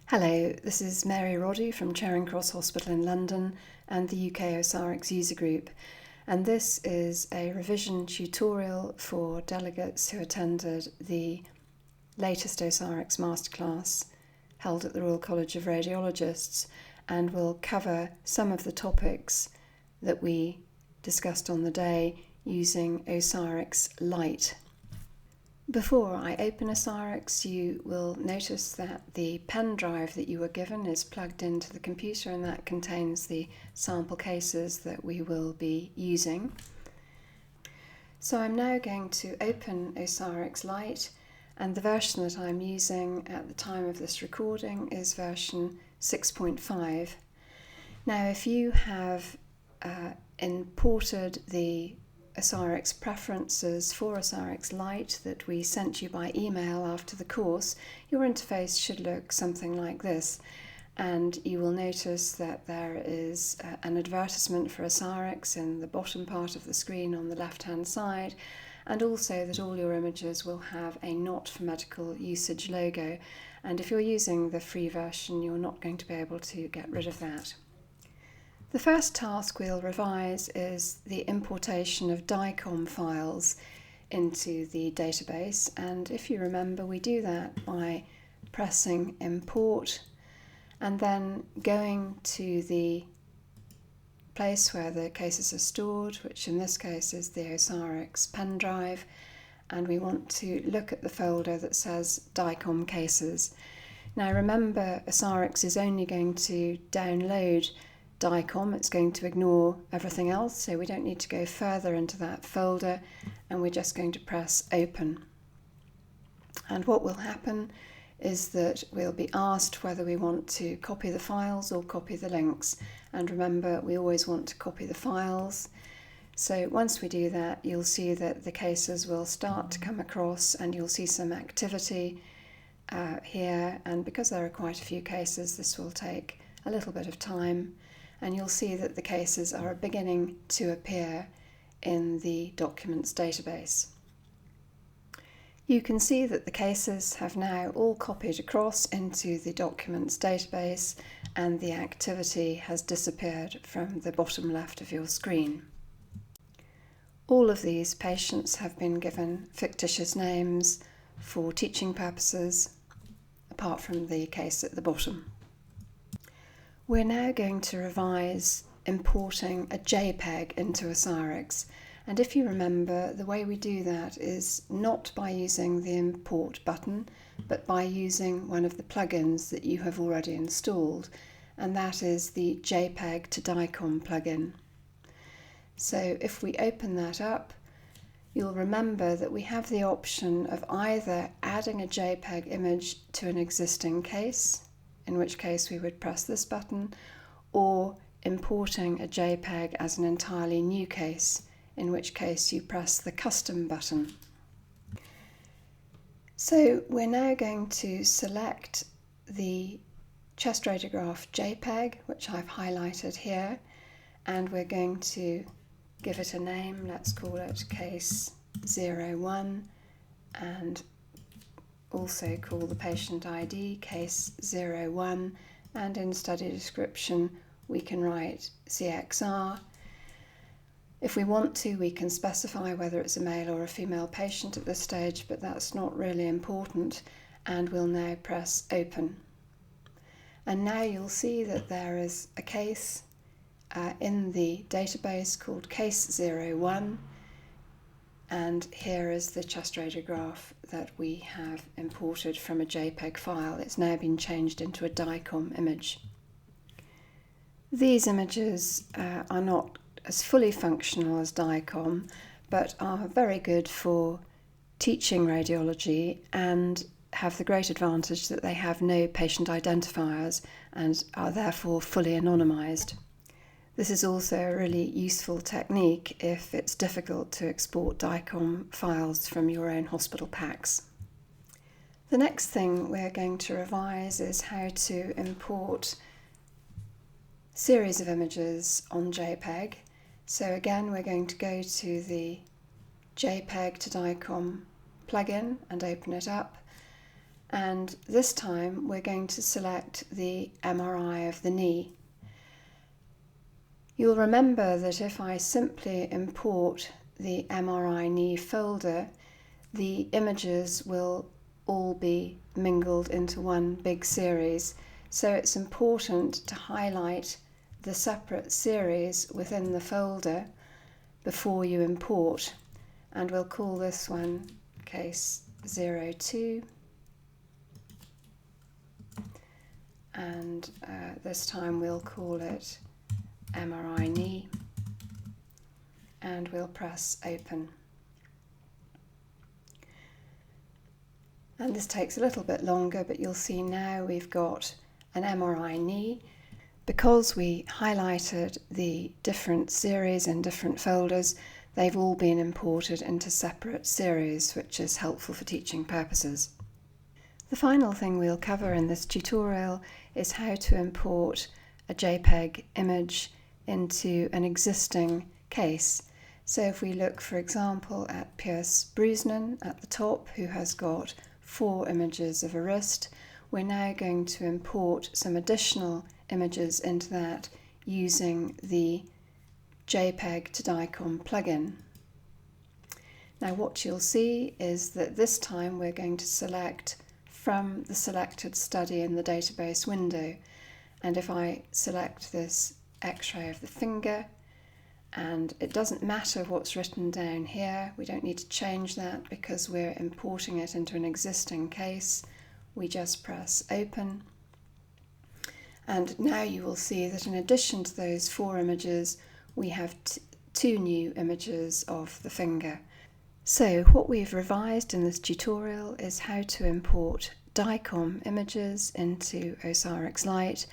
Hello, this is Mary Roddie from Charing Cross Hospital in London and the UK OsiriX user group, and this is a revision tutorial for delegates who attended the latest OsiriX masterclass held at the Royal College of Radiologists, and will cover some of the topics that we discussed on the day using OsiriX Lite. Before I open OsiriX, you will notice that the pen drive that you were given is plugged into the computer, and that contains the sample cases that we will be using. So I'm now going to open OsiriX Lite, and the version that I'm using at the time of this recording is version 6.5. Now, if you have imported the OsiriX preferences for OsiriX Lite that we sent you by email after the course, your interface should look something like this, and you will notice that there is an advertisement for OsiriX in the bottom part of the screen on the left hand side, and also that all your images will have a Not for Medical Usage logo, and if you're using the free version you're not going to be able to get rid of that. The first task we'll revise is the importation of DICOM files into the database, and if you remember, we do that by pressing import and then going to the place where the cases are stored, which in this case is the OsiriX pen drive, and we want to look at the folder that says DICOM cases. Now remember, OsiriX is only going to download DICOM, it's going to ignore everything else, so we don't need to go further into that folder, and we're just going to press open. And what will happen is that we'll be asked whether we want to copy the files or copy the links, and remember, we always want to copy the files. So once we do that, you'll see that the cases will start to come across, and you'll see some activity here, and because there are quite a few cases, this will take a little bit of time, and you'll see that the cases are beginning to appear in the documents database. You can see that the cases have now all copied across into the documents database, and the activity has disappeared from the bottom left of your screen. All of these patients have been given fictitious names for teaching purposes, apart from the case at the bottom. We're now going to revise importing a JPEG into OsiriX, and if you remember, the way we do that is not by using the import button, but by using one of the plugins that you have already installed, and that is the JPEG to DICOM plugin. So if we open that up, you'll remember that we have the option of either adding a JPEG image to an existing case, in which case we would press this button, or importing a JPEG as an entirely new case, in which case you press the custom button. So we're now going to select the chest radiograph JPEG, which I've highlighted here, and we're going to give it a name. Let's call it case 01, and also call the patient ID case 01, and in study description we can write CXR. If we want to, we can specify whether it's a male or a female patient at this stage, but that's not really important, and we'll now press open. And now you'll see that there is a case in the database called case 01, and here is the chest radiograph that we have imported from a JPEG file. It's now been changed into a DICOM image. These images are not as fully functional as DICOM, but are very good for teaching radiology and have the great advantage that they have no patient identifiers and are therefore fully anonymised. This is also a really useful technique if it's difficult to export DICOM files from your own hospital packs. The next thing we're going to revise is how to import series of images on JPEG. So again, we're going to go to the JPEG to DICOM plugin and open it up. and this time we're going to select the MRI of the knee. You'll remember that if I simply import the MRI knee folder, the images will all be mingled into one big series, so it's important to highlight the separate series within the folder before you import, and we'll call this one case 02, and this time we'll call it MRI knee, and we'll press open. And this takes a little bit longer, but you'll see now we've got an MRI knee. Because we highlighted the different series in different folders, they've all been imported into separate series, which is helpful for teaching purposes. The final thing we'll cover in this tutorial is how to import a JPEG image into an existing case. So if we look, for example, at Pierce Brosnan at the top, who has got 4 images of a wrist, we're now going to import some additional images into that using the JPEG to DICOM plugin. Now what you'll see is that this time we're going to select from the selected study in the database window, and if I select this X-ray of the finger, and it doesn't matter what's written down here, we don't need to change that because we're importing it into an existing case. We just press open, and now you will see that in addition to those 4 images we have 2 new images of the finger. So what we've revised in this tutorial is how to import DICOM images into OsiriX Lite,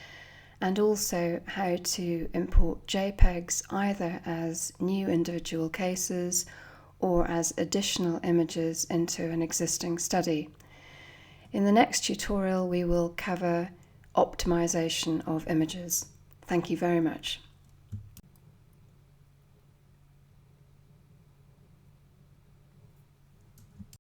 and also how to import JPEGs either as new individual cases or as additional images into an existing study. In the next tutorial we will cover optimization of images. Thank you very much.